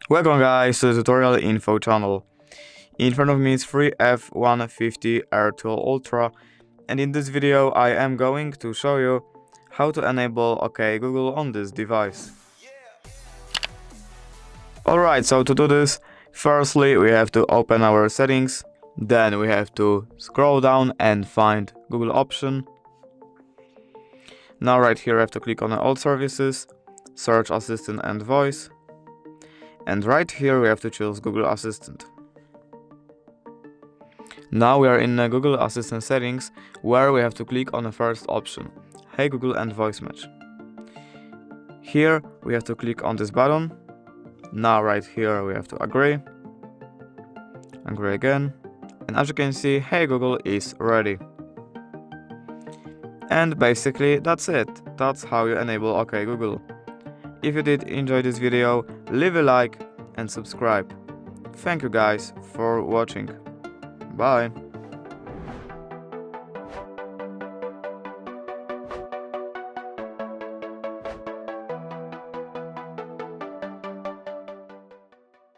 Welcome guys to the tutorial info channel. In front of me is IIIF150 Air Tool Ultra, and in this video I am going to show you how to enable OK Google on this device. Alright, so to do this, firstly we have to open our settings, then we have to scroll down and find Google option. Now right here we have to click on all services, search assistant and voice. And right here we have to choose Google Assistant. Now we are in the Google Assistant settings, where we have to click on the first option, Hey Google and Voice Match. Here we have to click on this button. Now right here we have to agree again, and as you can see, Hey Google is ready. And basically that's it. That's how you enable OK Google. If you did enjoy this video, leave a like and subscribe. Thank you guys for watching. Bye.